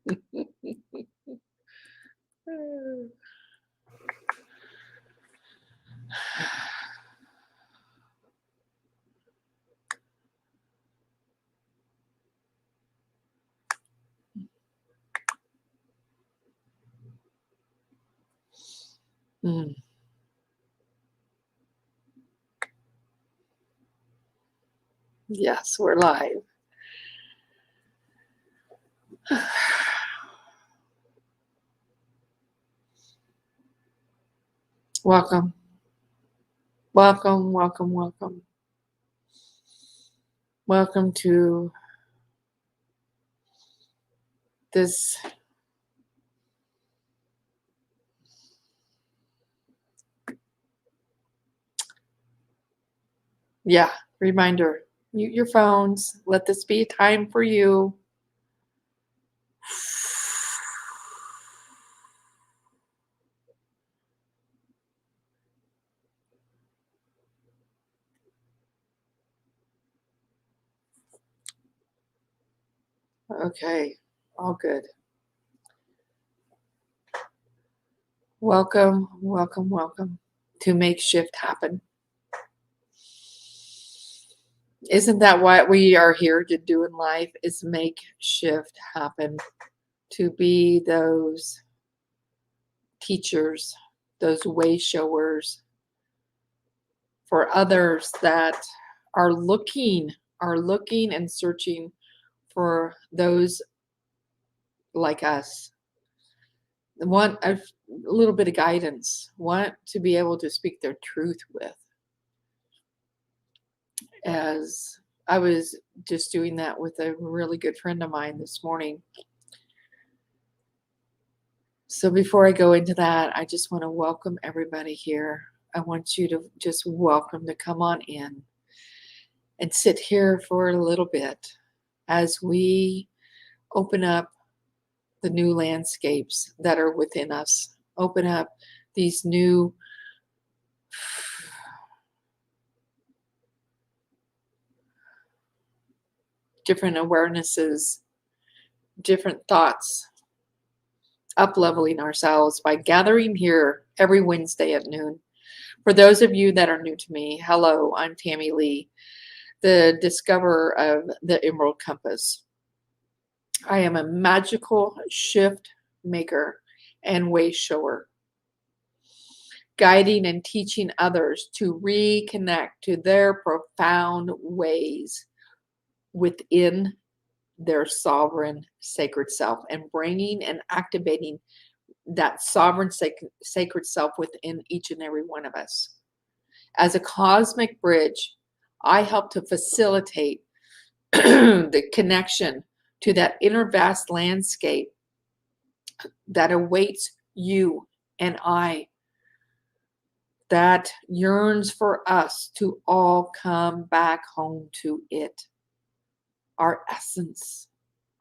Mm. Yes, we're live. Welcome. Welcome, welcome, welcome. Welcome to this reminder. Mute your phones. Let this be a time for you. Okay, all good. Welcome, welcome, welcome to Make Shift Happen. Isn't that what we are here to do in life, is make shift happen? To be those teachers, those wayshowers for others that are looking and searching for those like us. Want a little bit of guidance, want to be able to speak their truth with. As I was just doing that with a really good friend of mine this morning. So before I go into that, I just want to welcome everybody here. I want you to just welcome to come on in and sit here for a little bit as we open up the new landscapes that are within us. Open up these new different awarenesses, different thoughts, up-leveling ourselves by gathering here every Wednesday at noon. For those of you that are new to me, hello, I'm Tammy Lee, the discoverer of the Emerald Compass. I am a magical shift maker and way shower, guiding and teaching others to reconnect to their profound ways within their sovereign sacred self, and bringing and activating that sovereign sacred self within each and every one of us. As a cosmic bridge, I help to facilitate the connection to that inner vast landscape that awaits you and I, that yearns for us to all come back home to it, our essence,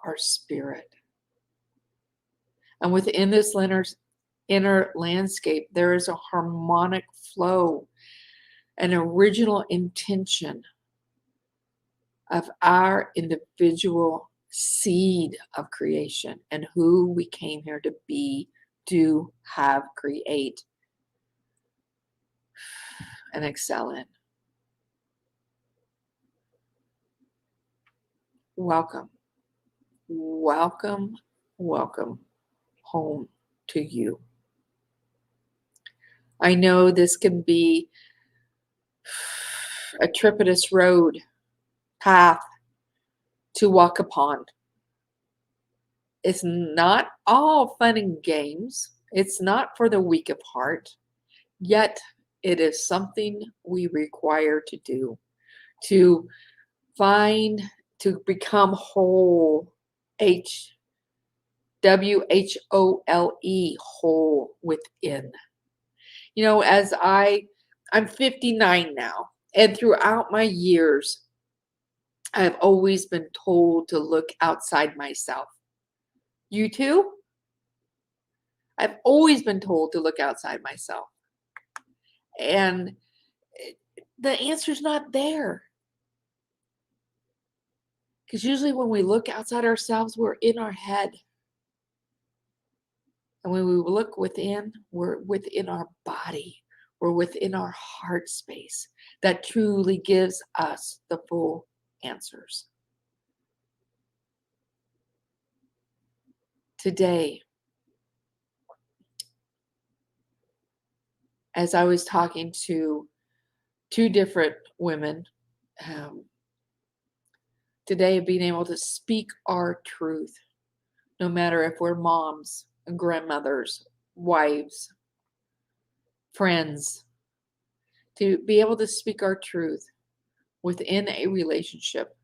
our spirit. And within this inner landscape, there is a harmonic flow, an original intention of our individual seed of creation and who we came here to be, do, have, create, and excel in. Welcome, welcome, welcome home to you. I know this can be a treacherous road, path to walk upon. It's not all fun and games. It's not for the weak of heart. Yet it is something we require to do, to find, to become whole, WHOLE, whole within. You know, as I'm 59 now, and throughout my years, I've always been told to look outside myself. You too? I've always been told to look outside myself. And the answer's not there. Because usually when we look outside ourselves, we're in our head. And when we look within, we're within our body, we're within our heart space that truly gives us the full answers. Today, as I was talking to two different women, um, today being able to speak our truth, no matter if we're moms, grandmothers, wives, friends, to be able to speak our truth within a relationship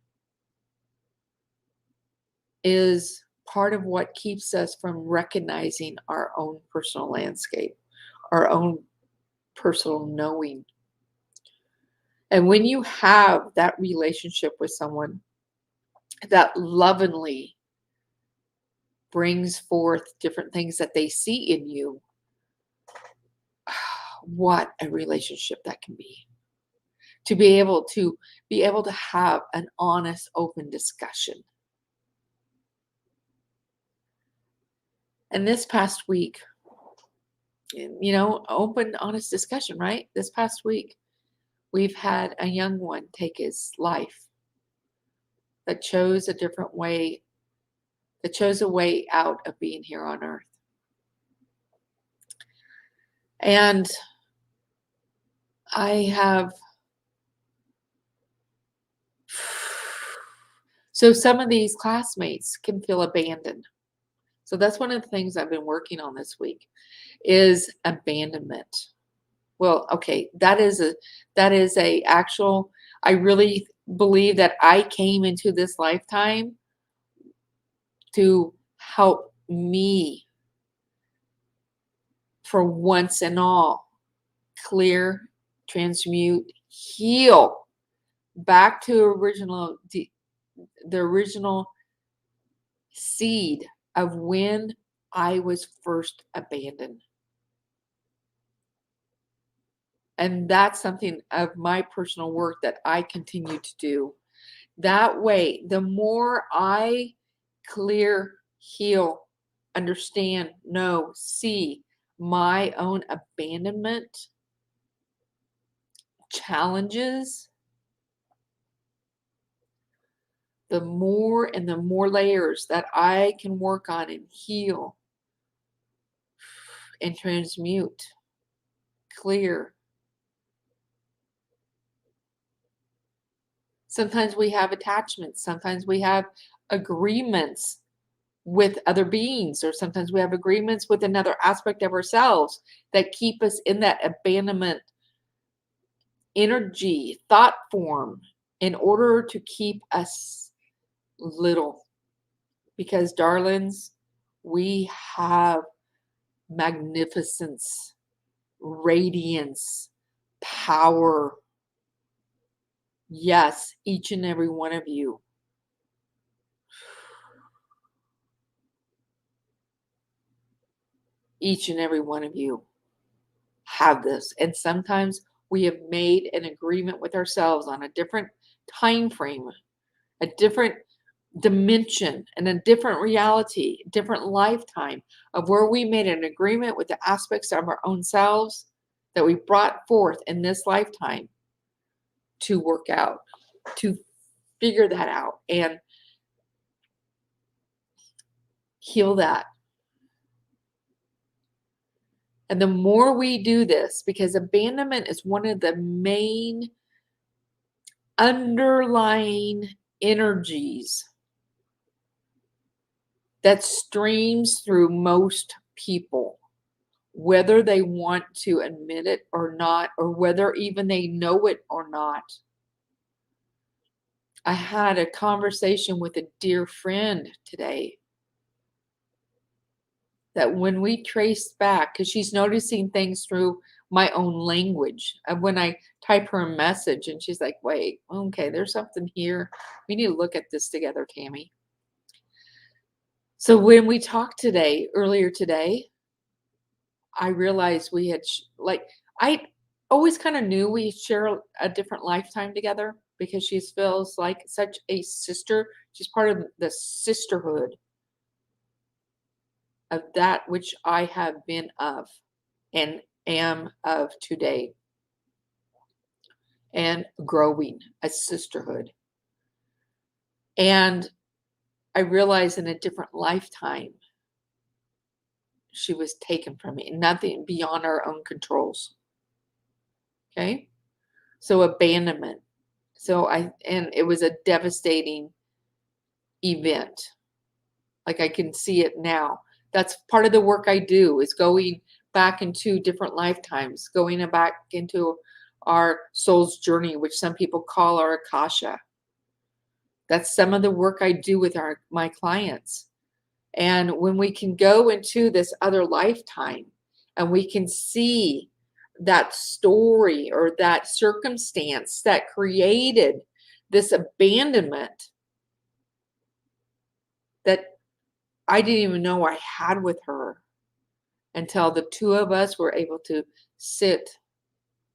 is part of what keeps us from recognizing our own personal landscape, our own personal knowing. And when you have that relationship with someone that lovingly brings forth different things that they see in you, what a relationship that can be. To be able to have an honest, open discussion. And this past week, open, honest discussion, right? This past week, we've had a young one take his life that chose a different way, that chose a way out of being here on earth. And I have, so some of these classmates can feel abandoned. So that's one of the things I've been working on this week is abandonment. Well, okay, that is a actual, I really believe that I came into this lifetime to help me for once and all clear, transmute, heal back to the original seed of when I was first abandoned. And that's something of my personal work that I continue to do. That way, the more I clear, heal, understand, know, see my own abandonment challenges, the more and the more layers that I can work on and heal and transmute, clear. Sometimes we have attachments, sometimes we have agreements with other beings, or sometimes we have agreements with another aspect of ourselves that keep us in that abandonment energy, thought form, in order to keep us little. Because, darlings, we have magnificence, radiance, power. Yes, each and every one of you. Each and every one of you have this. And sometimes we have made an agreement with ourselves on a different time frame, a different dimension, and a different reality, different lifetime of where we made an agreement with the aspects of our own selves that we brought forth in this lifetime to work out, to figure that out and heal that. And the more we do this, because abandonment is one of the main underlying energies that streams through most people, whether they want to admit it or not, or whether even they know it or not. I had a conversation with a dear friend today that when we traced back, because she's noticing things through my own language, of when I type her a message and she's like, wait, okay, there's something here. We need to look at this together, Tammy. So when we talked earlier today, I realized we had, I always kind of knew we share a different lifetime together because she feels like such a sister. She's part of the sisterhood of that which I have been of and am of today, and growing a sisterhood. And I realized in a different lifetime, she was taken from me, nothing beyond our own controls. Okay. So abandonment. And it was a devastating event. Like, I can see it now. That's part of the work I do, is going back into different lifetimes, going back into our soul's journey, which some people call our Akasha. That's some of the work I do with my clients. And when we can go into this other lifetime and we can see that story or that circumstance that created this abandonment that I didn't even know I had with her, until the two of us were able to sit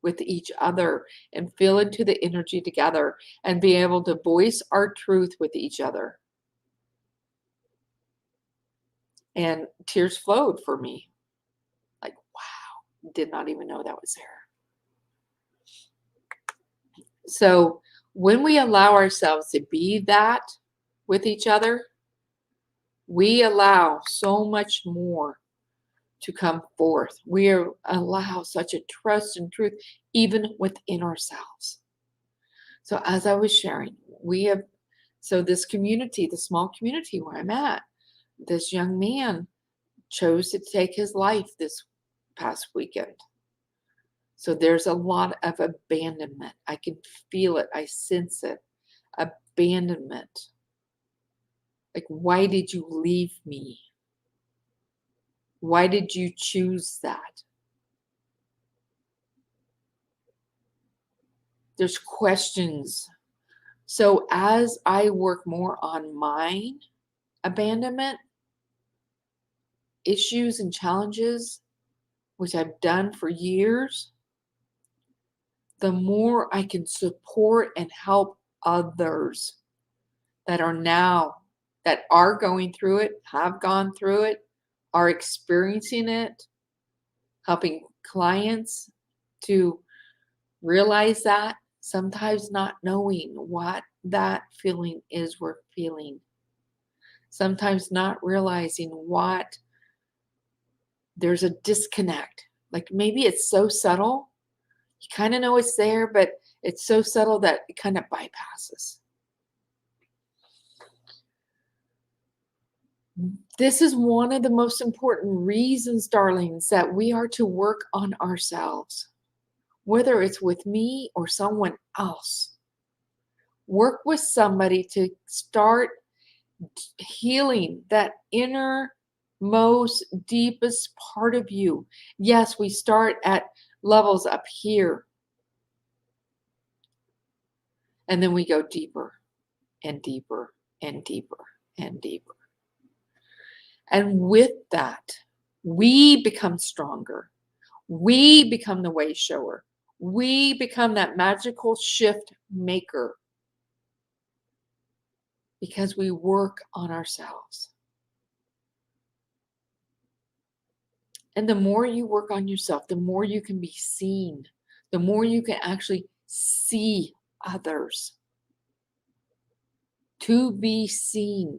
with each other and feel into the energy together and be able to voice our truth with each other. And tears flowed for me. Like, wow, did not even know that was there. So when we allow ourselves to be that with each other, we allow so much more to come forth. Allow such a trust and truth even within ourselves. So as I was sharing, this community, the small community where I'm at, this young man chose to take his life this past weekend. So there's a lot of abandonment. I can feel it. I sense it. Abandonment. Like, why did you leave me? Why did you choose that? There's questions. So as I work more on mine abandonment issues and challenges, which I've done for years, the more I can support and help others that are going through it, have gone through it, are experiencing it, helping clients to realize that, sometimes not knowing what that feeling is we're feeling. Sometimes not realizing what there's a disconnect. Like, maybe it's so subtle. You kind of know it's there, but it's so subtle that it kind of bypasses. This is one of the most important reasons, darlings, that we are to work on ourselves, whether it's with me or someone else. Work with somebody to start healing that innermost, deepest part of you. Yes, we start at levels up here, and then we go deeper and deeper and deeper and deeper. And with that, we become stronger. We become the Wayshower. We become that magical shift maker because we work on ourselves. And the more you work on yourself, the more you can be seen, the more you can actually see others. To be seen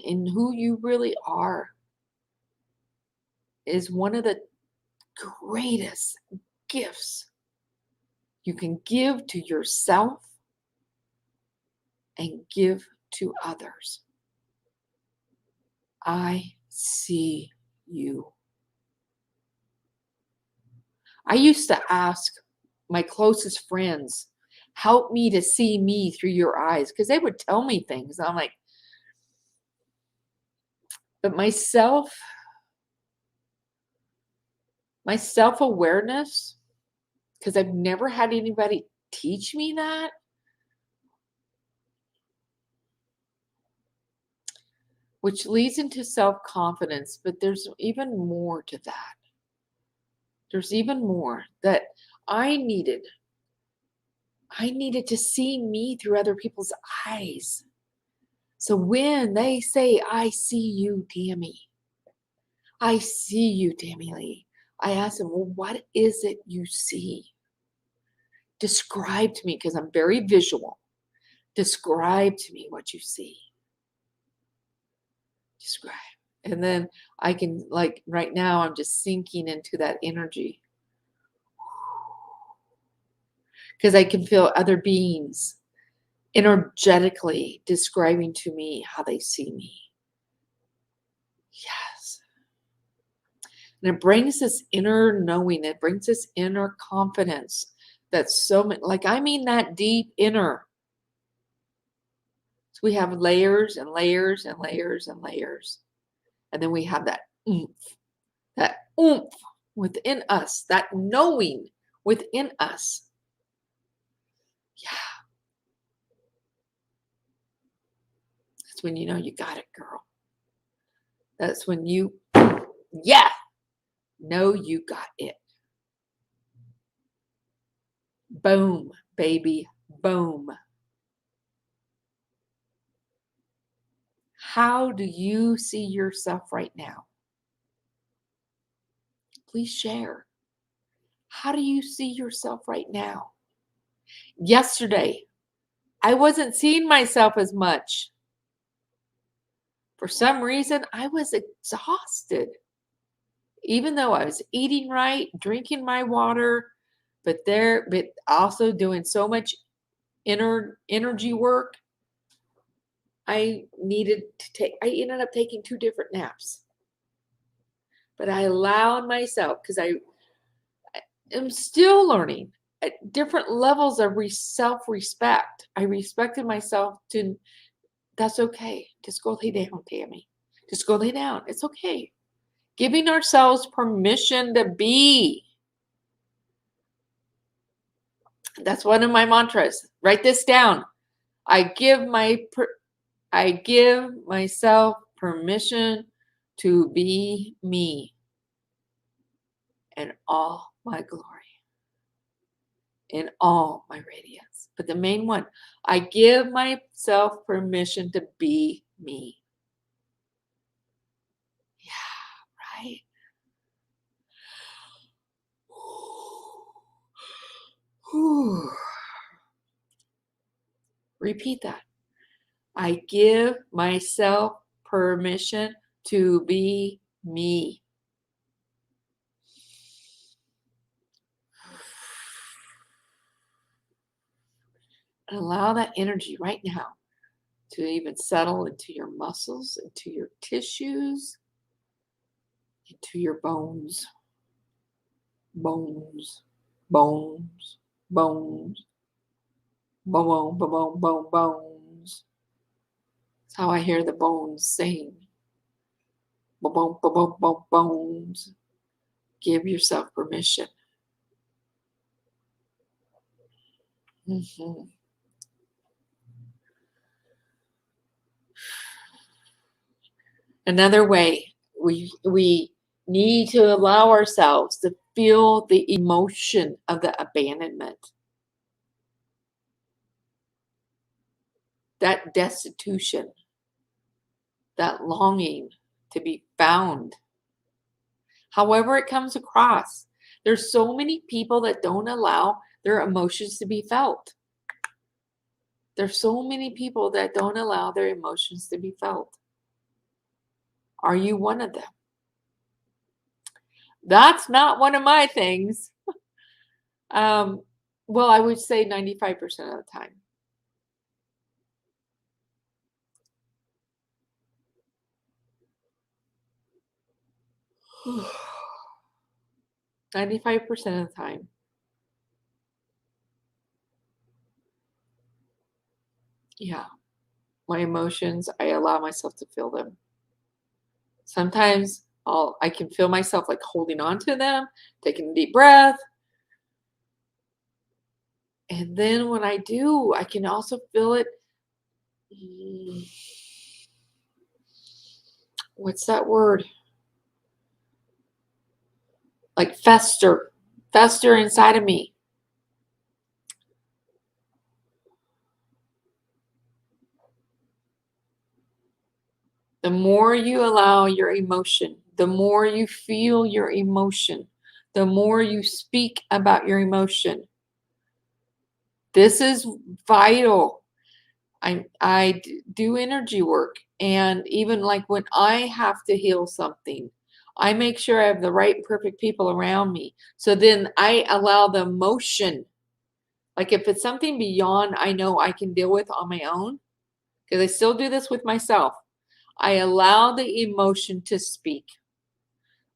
in who you really are is one of the greatest gifts you can give to yourself and give to others. I see you. I used to ask my closest friends, help me to see me through your eyes, because they would tell me things. I'm like, but my self-awareness, because I've never had anybody teach me that, which leads into self-confidence. But there's even more to that. There's even more that I needed to see me through other people's eyes. So when they say, I see you, Tammy, I see you, Tammy Lee, I ask them, well, what is it you see? Describe to me, because I'm very visual. Describe to me what you see. Describe. And then I can, like right now, I'm just sinking into that energy. Because I can feel other beings energetically describing to me how they see me. Yes. And it brings this inner knowing, it brings this inner confidence that's so much, like, I mean, that deep inner. So we have layers and layers and layers and layers. And then we have that oomph within us, that knowing within us. Yeah. That's when you know you got it, girl. That's when you, yeah, know you got it. Boom, baby, boom. How do you see yourself right now? Please share. How do you see yourself right now? Yesterday, I wasn't seeing myself as much. For some reason, I was exhausted. Even though I was eating right, drinking my water, but also doing so much energy work, I ended up taking 2 different naps. But I allowed myself, because I am still learning at different levels of self-respect. I respected myself to, that's okay. Just go lay down, Tammy. Just go lay down. It's okay. Giving ourselves permission to be. That's one of my mantras. Write this down. I give myself permission to be me in all my glory, in all my radiance. But the main one, I give myself permission to be me. Yeah, right? Repeat that. I give myself permission to be me. And allow that energy right now to even settle into your muscles, into your tissues, into your bones. Bones, bones, bones, bone, bone, bone, bones. That's how I hear the bones sing. Bone, bone, bone, bones. Give yourself permission. Mm-hmm. Another way, we need to allow ourselves to feel the emotion of the abandonment, that destitution, that longing to be found. However it comes across, there's so many people that don't allow their emotions to be felt. There's so many people that don't allow their emotions to be felt. Are you one of them? That's not one of my things. Well, I would say 95% of the time. Whew. 95% of the time. Yeah. My emotions, I allow myself to feel them. Sometimes I can feel myself like holding on to them, taking a deep breath. And then when I do, I can also feel it. What's that word? Like fester inside of me. The more you allow your emotion, the more you feel your emotion, the more you speak about your emotion. This is vital. I do energy work, and even like when I have to heal something, I make sure I have the right and perfect people around me. So then I allow the emotion. Like if it's something beyond I know I can deal with on my own, because I still do this with myself, I allow the emotion to speak.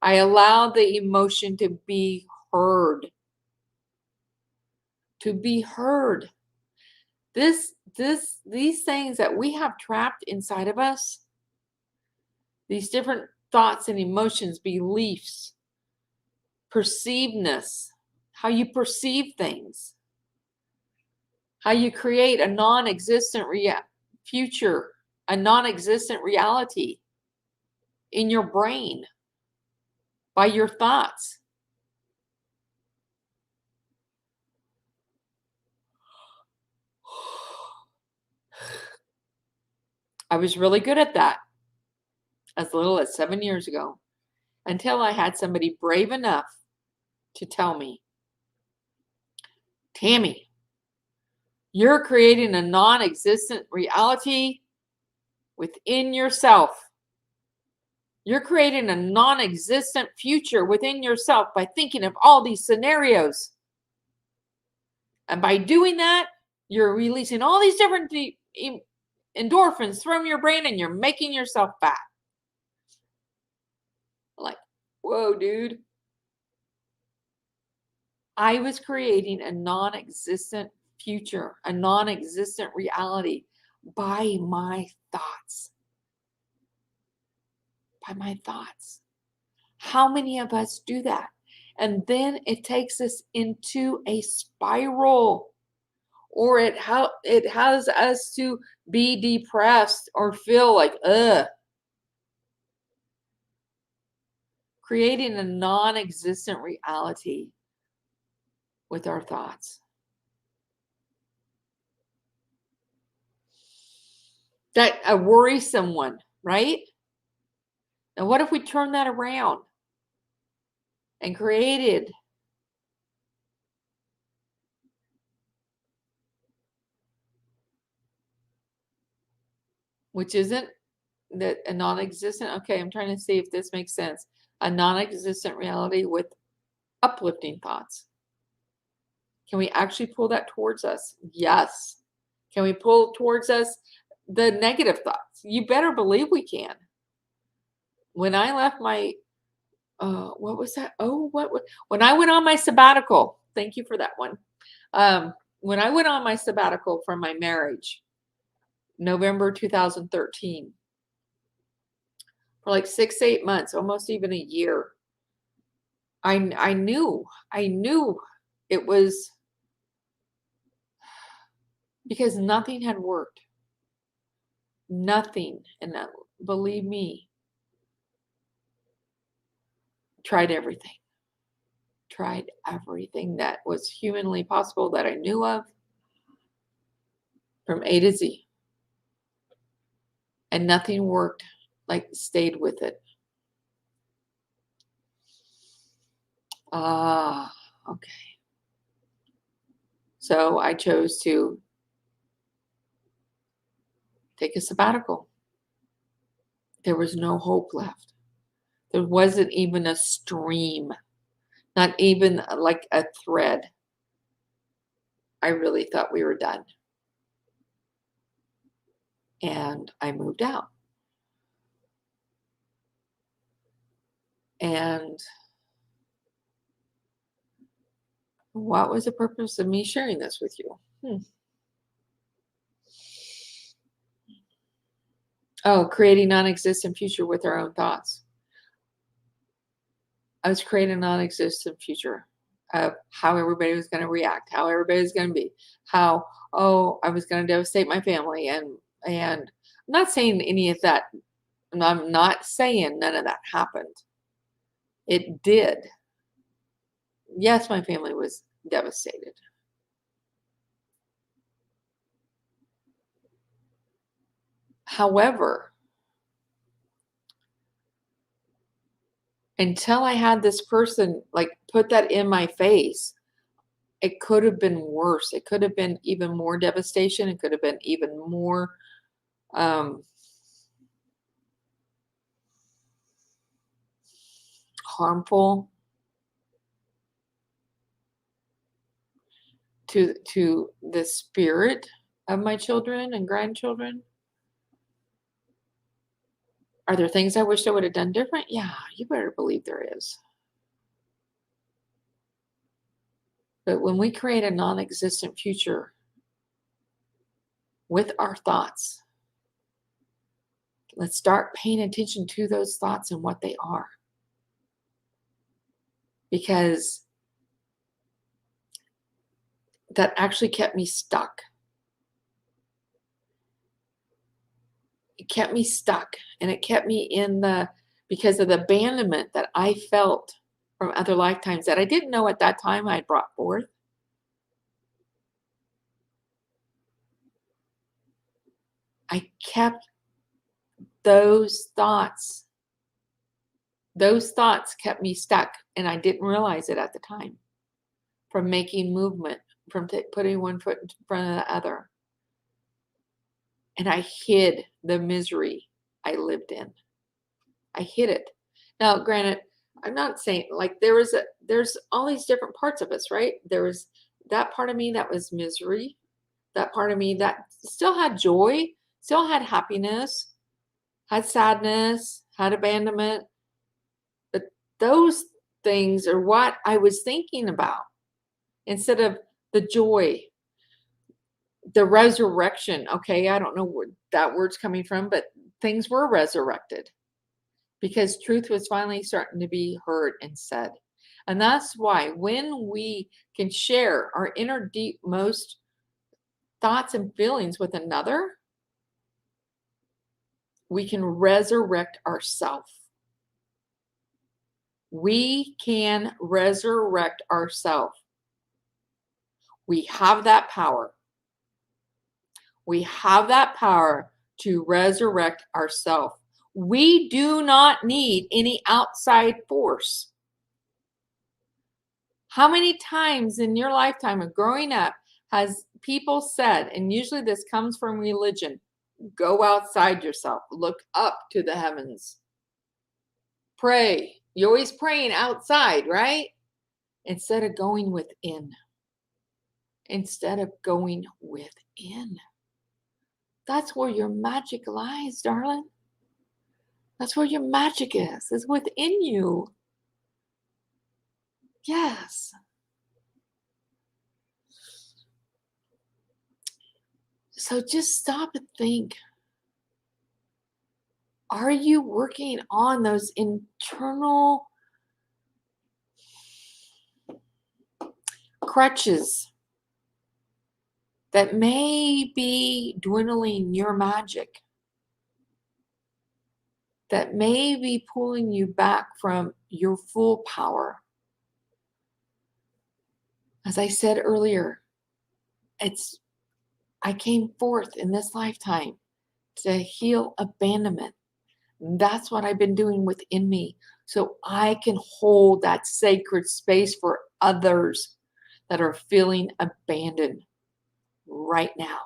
I allow the emotion to be heard. To be heard. These things that we have trapped inside of us, these different thoughts and emotions, beliefs, perceivedness, how you perceive things, how you create a non-existent future, a non-existent reality in your brain by your thoughts. I was really good at that as little as 7 years ago, until I had somebody brave enough to tell me, Tammy, you're creating a non-existent reality within yourself. You're creating a non-existent future within yourself by thinking of all these scenarios. And by doing that, you're releasing all these different endorphins from your brain, and you're making yourself fat. Like, whoa, dude. I was creating a non-existent future, a non-existent reality by my thoughts. By my thoughts. How many of us do that? And then it takes us into a spiral, or it has us to be depressed or feel like, creating a non-existent reality with our thoughts. That a worrisome one, right? Now, what if we turn that around and created which isn't that a non-existent? Okay, I'm trying to see if this makes sense. A non-existent reality with uplifting thoughts. Can we actually pull that towards us? Yes. Can we pull towards us the negative thoughts? You better believe we can. When I left my, what was that? Oh, when I went on my sabbatical, thank you for that one. When I went on my sabbatical from my marriage, November 2013, for like 6, 8 months, almost even a year, I knew it was because nothing had worked. Nothing. And believe me, tried everything. Tried everything that was humanly possible that I knew of, from A to Z. And nothing worked. Like, stayed with it. Ah, okay. So I chose to take a sabbatical. There was no hope left. There wasn't even a stream, not even like a thread. I really thought we were done. And I moved out. And what was the purpose of me sharing this with you? Oh, creating non-existent future with our own thoughts. I was creating a non-existent future of how everybody was going to react, how everybody was going to be, how, I was going to devastate my family. And I'm not saying any of that. And I'm not saying none of that happened. It did. Yes, my family was devastated. However, until I had this person like put that in my face, it could have been worse. It could have been even more devastation. It could have been even more harmful to the spirit of my children and grandchildren. Are there things I wish I would have done different? Yeah, you better believe there is. But when we create a non-existent future with our thoughts, let's start paying attention to those thoughts and what they are. Because that actually kept me stuck. It kept me stuck, and it kept me in because of the abandonment that I felt from other lifetimes that I didn't know at that time I had brought forth. I kept those thoughts. Those thoughts kept me stuck, and I didn't realize it at the time. From making movement, from putting one foot in front of the other. And I hid the misery I lived in. I hid it. Now, granted, I'm not saying like there's all these different parts of us, right? There was that part of me that was misery, that part of me that still had joy, still had happiness, had sadness, had abandonment. But those things are what I was thinking about instead of the joy, the resurrection. Okay, I don't know where that word's coming from, but things were resurrected because truth was finally starting to be heard and said. And that's why when we can share our inner deep most thoughts and feelings with another, we can resurrect ourselves. We can resurrect ourselves. We have that power. We have that power to resurrect ourselves. We do not need any outside force. How many times in your lifetime of growing up has people said, and usually this comes from religion, go outside yourself, look up to the heavens, pray. You're always praying outside, right? Instead of going within. Instead of going within. That's where your magic lies, darling. That's where your magic is within you. Yes. So just stop and think. Are you working on those internal crutches that may be dwindling your magic? That may be pulling you back from your full power? As I said earlier, I came forth in this lifetime to heal abandonment. That's what I've been doing within me. So I can hold that sacred space for others that are feeling abandoned right now.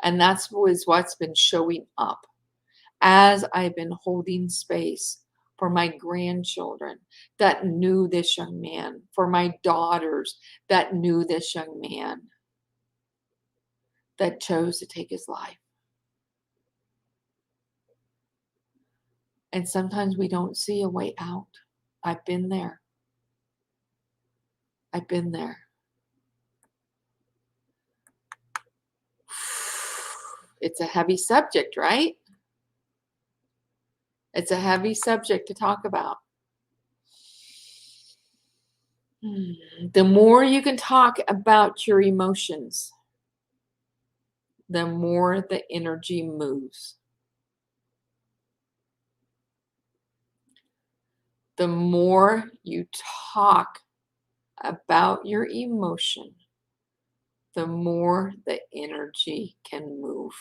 And that's what's been showing up as I've been holding space for my grandchildren that knew this young man, for my daughters that knew this young man that chose to take his life. And sometimes we don't see a way out. I've been there. I've been there. It's a heavy subject, right? It's a heavy subject to talk about. The more you can talk about your emotions, the more the energy moves. The more you talk about your emotion, the more the energy can move.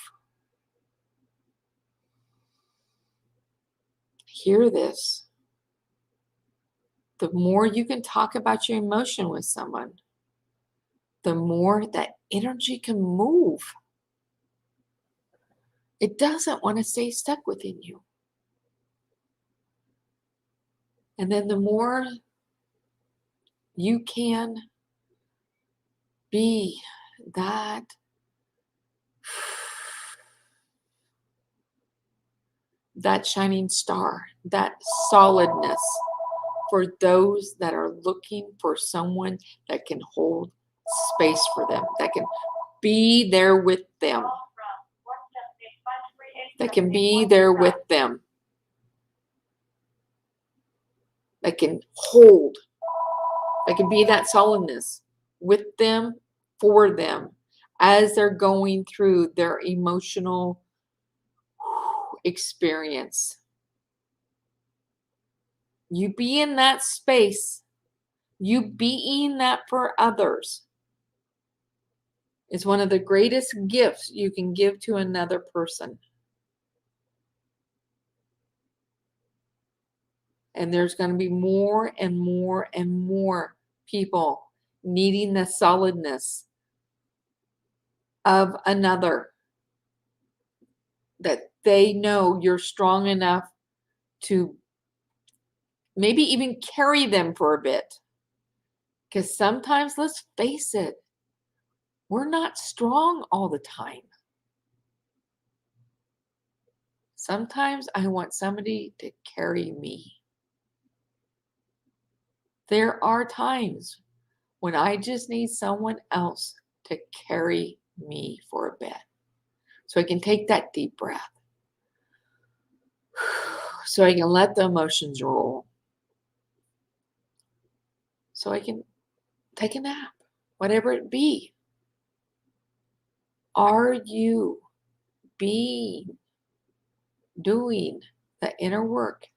Hear this. The more you can talk about your emotion with someone, the more that energy can move. It doesn't want to stay stuck within you. And then the more you can be that shining star, that solidness for those that are looking for someone that can hold space for them, that can be there with them, that can be there with them, that can hold, that can be that solidness with them, for them, as they're going through their emotional experience. You be in that space, you being that for others, is one of the greatest gifts you can give to another person. And there's going to be more and more and more people needing the solidness of another, that they know you're strong enough to maybe even carry them for a bit. Because sometimes, let's face it, we're not strong all the time. Sometimes I want somebody to carry me. There are times when I just need someone else to carry me for a bit, so I can take that deep breath, so I can let the emotions roll, so I can take a nap, whatever it be. Are you doing the inner work?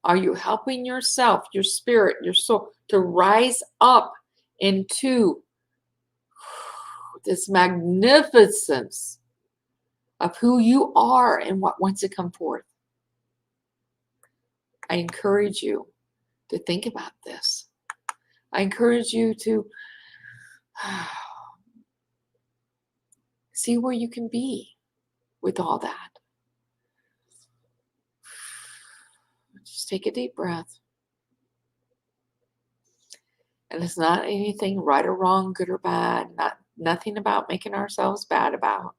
Are you helping yourself, your spirit, your soul to rise up into this magnificence of who you are and what wants to come forth? I encourage you to think about this. I encourage you to see where you can be with all that. Just take a deep breath. And it's not anything right or wrong, good or bad, nothing about making ourselves bad about.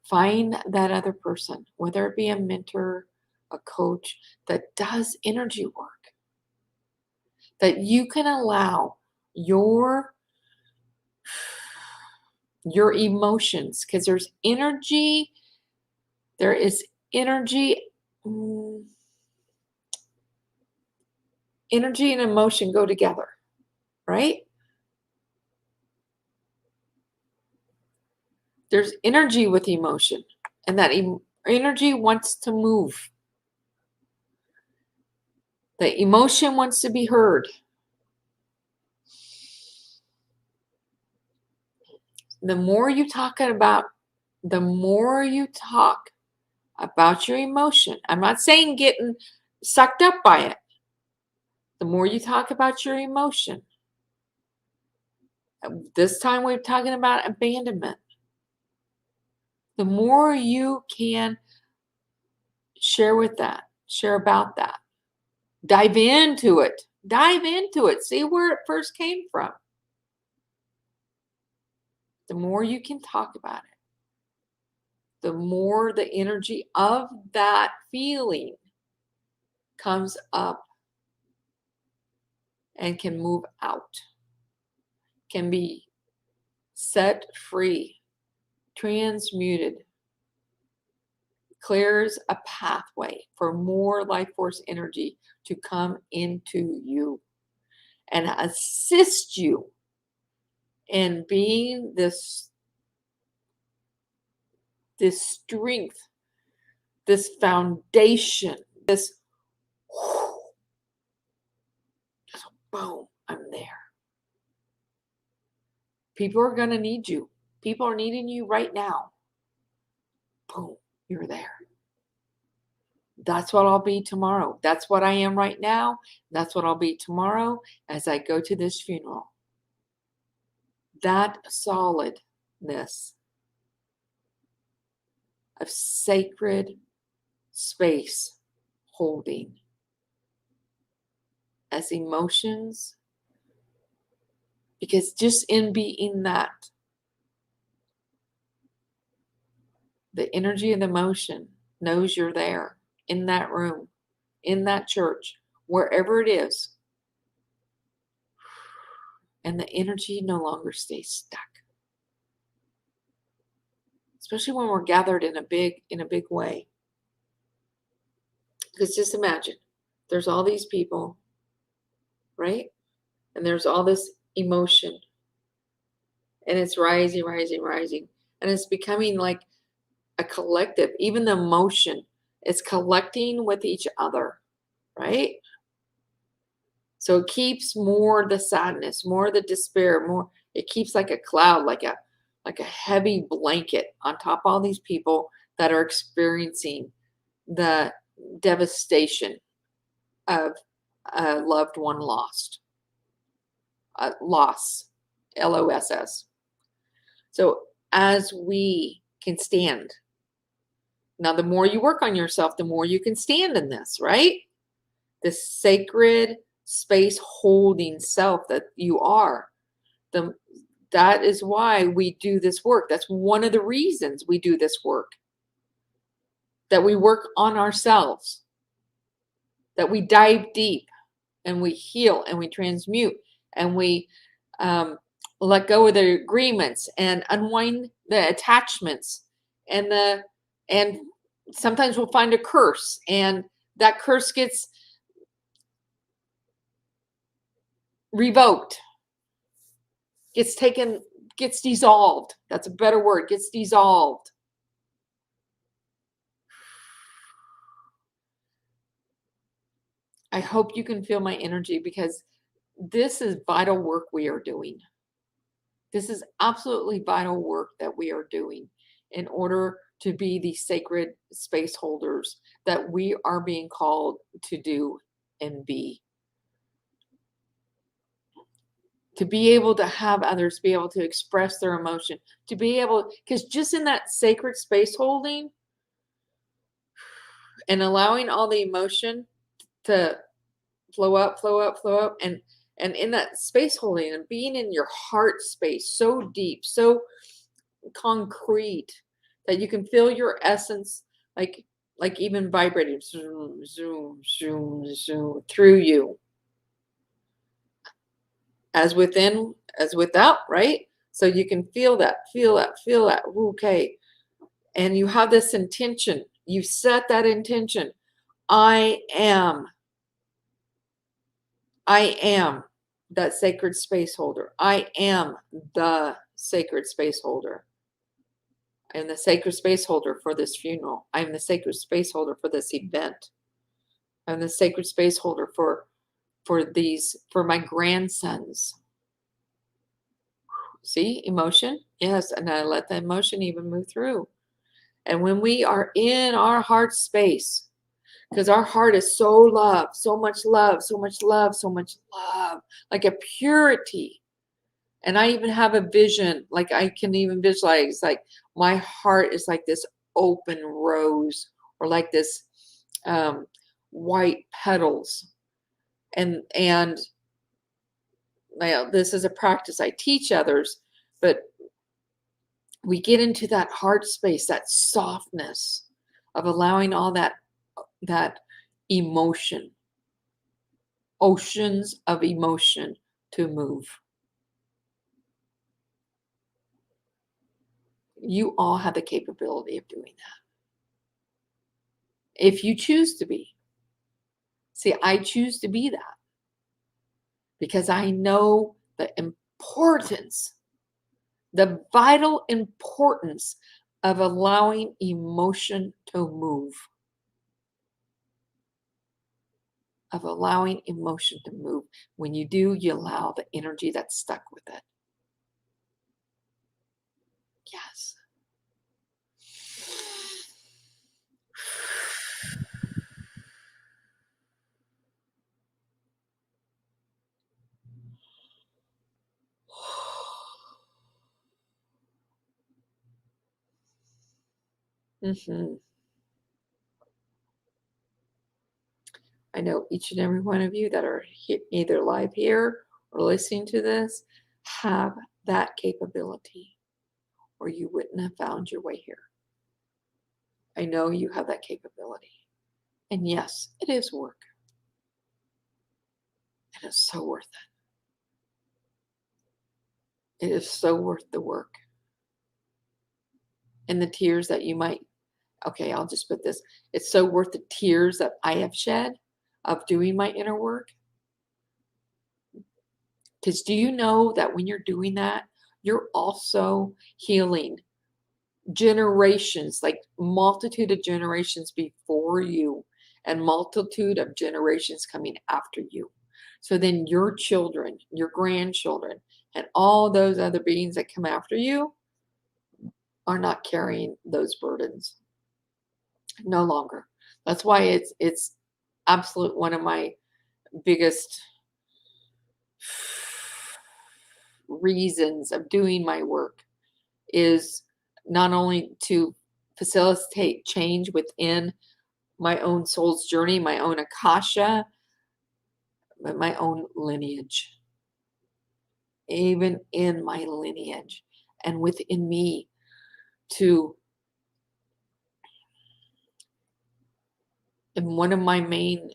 Find that other person, whether it be a mentor, a coach, that does energy work, that you can allow your emotions, because there is energy energy and emotion go together, right? There's energy with emotion, and that energy wants to move. The emotion wants to be heard. The more you talk about your emotion, I'm not saying getting sucked up by it. The more you talk about your emotion, this time we're talking about abandonment, the more you can share about that. Dive into it. See where it first came from. The more you can talk about it, the more the energy of that feeling comes up and can move out, can be set free, transmuted, clears a pathway for more life force energy to come into you and assist you in being this strength, this foundation, this boom, I'm there. People are going to need you. People are needing you right now. Boom, you're there. That's what I'll be tomorrow. That's what I am right now. That's what I'll be tomorrow as I go to this funeral. That solidness of sacred space holding as emotions, because just in being that, the energy of the emotion knows you're there in that room, in that church, wherever it is. And the energy no longer stays stuck. Especially when we're gathered in a big way. Because just imagine, there's all these people, right? And there's all this emotion. And it's rising. And it's becoming like a collective. Even the emotion is collecting with each other, right? So it keeps more the sadness, more the despair, more, it keeps like a cloud, like a heavy blanket on top of all these people that are experiencing the devastation of a loved one lost. Loss, LOSS. So as we can stand, now the more you work on yourself, the more you can stand in this, right? This sacred space holding self that you are. That is why we do this work. That's one of the reasons we do this work. That we work on ourselves. That we dive deep and we heal and we transmute and we let go of the agreements and unwind the attachments and sometimes we'll find a curse, and that curse gets revoked, gets dissolved. That's a better word, gets dissolved. I hope you can feel my energy, because this is vital work we are doing. This is absolutely vital work that we are doing in order to be the sacred space holders that we are being called to do and be. To be able to have others be able to express their emotion, to be able, because just in that sacred space holding and allowing all the emotion to flow up, and in that space holding and being in your heart space so deep, so concrete, that you can feel your essence like even vibrating zoom, zoom, zoom, zoom through you, as within as without, right? So you can feel that. Okay. And you have this intention. You set that intention. I am that sacred space holder. I am the sacred space holder. I am the sacred space holder for this funeral. I am the sacred space holder for this event. I'm the sacred space holder for my grandsons. See, emotion? Yes, and I let the emotion even move through. And when we are in our heart space, because our heart is so love, so much love, so much love, so much love, like a purity. And I even have a vision, like I can even visualize, like my heart is like this open rose, or like this white petals. And now this is a practice I teach others, but we get into that heart space, that softness of allowing all that emotion, oceans of emotion to move. You all have the capability of doing that. If you choose to be. See, I choose to be that because I know the importance, the vital importance of allowing emotion to move. of allowing emotion to move. When you do, you allow the energy that's stuck with it. Yes. Mm-hmm. I know each and every one of you that are either live here or listening to this have that capability, or you wouldn't have found your way here. I know you have that capability. And yes, it is work. It is so worth it. It is so worth the work. And the tears that you might, okay, I'll just put this. It's so worth the tears that I have shed of doing my inner work. Because do you know that when you're doing that, you're also healing generations, like multitude of generations before you and multitude of generations coming after you. So then your children, your grandchildren, and all those other beings that come after you are not carrying those burdens. No longer. That's why it's absolute one of my biggest reasons of doing my work is not only to facilitate change within my own soul's journey, my own akasha, but my own lineage. Even in my lineage and within me, to, and one of my main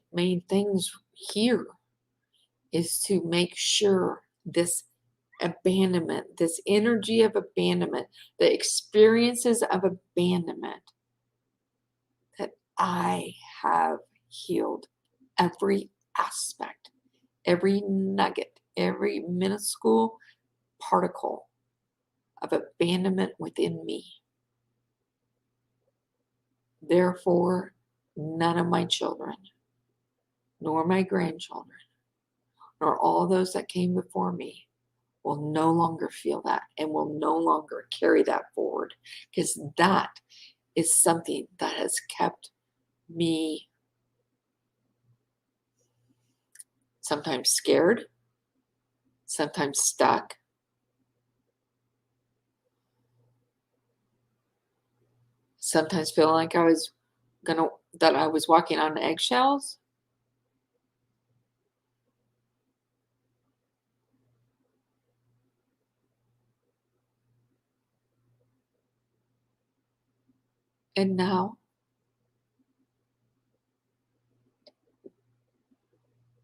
things here is to make sure this abandonment, this energy of abandonment, the experiences of abandonment, that I have healed every aspect, every nugget, every minuscule particle of abandonment within me. Therefore, none of my children, nor my grandchildren, nor all those that came before me will no longer feel that and will no longer carry that forward, because that is something that has kept me sometimes scared, sometimes stuck, sometimes feeling like I was walking on eggshells. And now,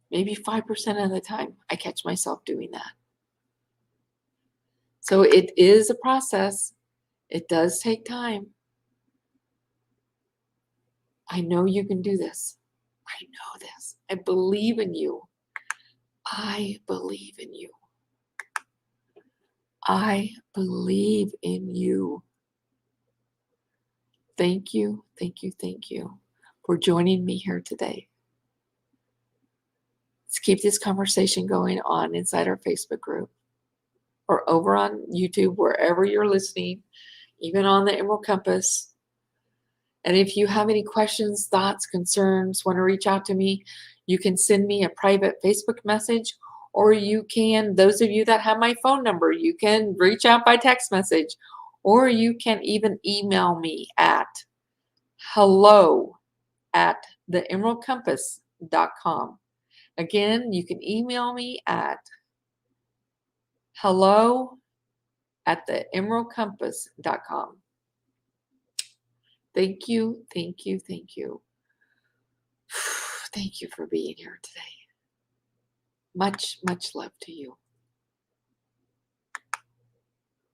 maybe 5% of the time, I catch myself doing that. So it is a process. It does take time. I know you can do this. I know this. I believe in you. I believe in you. I believe in you. Thank you, thank you, thank you for joining me here today. Let's keep this conversation going on inside our Facebook group or over on YouTube, wherever you're listening, even on the Emerald Compass. And if you have any questions, thoughts, concerns, want to reach out to me, you can send me a private Facebook message, or you can, those of you that have my phone number, you can reach out by text message, or you can even email me at hello@theemeraldcompass.com. Again, you can email me at hello@theemeraldcompass.com. Thank you, thank you, thank you. Thank you for being here today. Much, much love to you.